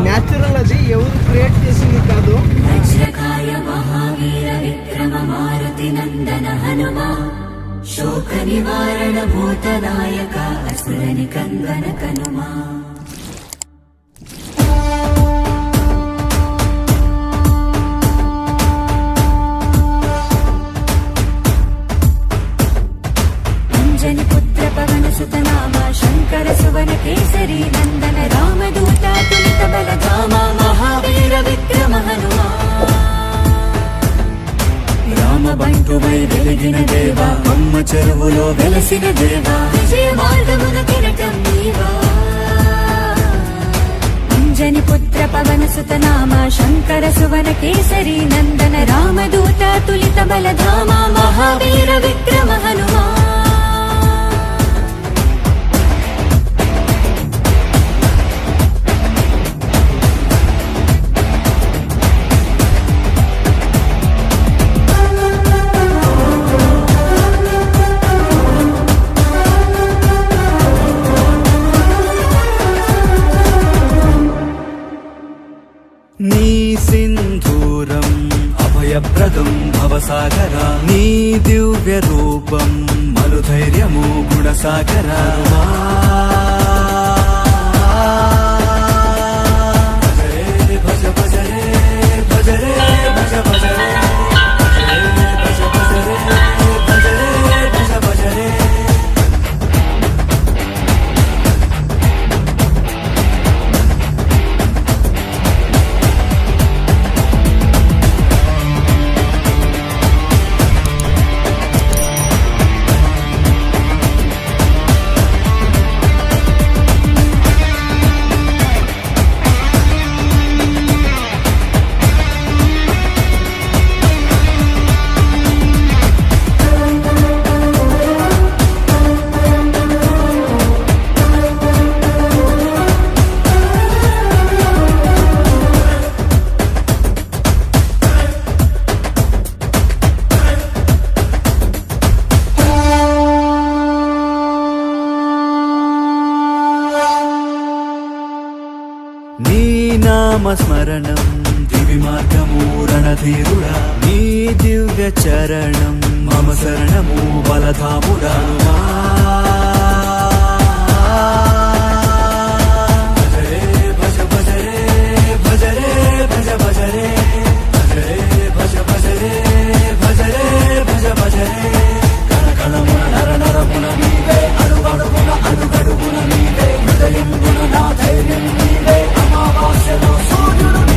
Natural, అది ఎవరు create చేసింది కాదు. వజ్రకాయ మహావీర విక్రమ మారుతి నందన హనుమా శోక నివారణ భూతనాయక అసుర నికందన కనుమా. అంజని పుత్ర పవన సుత నామ శంకర సువన కేసరి నందన రామదూత తులిత బలధామ మహావీర విక్రమ హనుమా. రామబంటువై వెలిగిన దేవా అమ్మ చెరువులో వెలసిన దేవా విజయ మార్గమున కిరటం నీవా. అంజని పుత్ర పవన సుత నామ శంకర సువన కేసరి నందన రామదూత తులిత బలధామ మహావీర విక్రమ హనుమా. నీ సింధూరం అభయప్రదం భవసాగర, నీ దివ్య రూపం మనుధైర్యము గుణసాగర. భజ భజ రే భజ రే భజ భజ రే భజ భజ రే భజ రే భజ భజ రే. నీ నామస్మరణం దివి మార్గము రణధీరుడా, నీ దివ్య చరణం మమ శరణము బలధాముడా.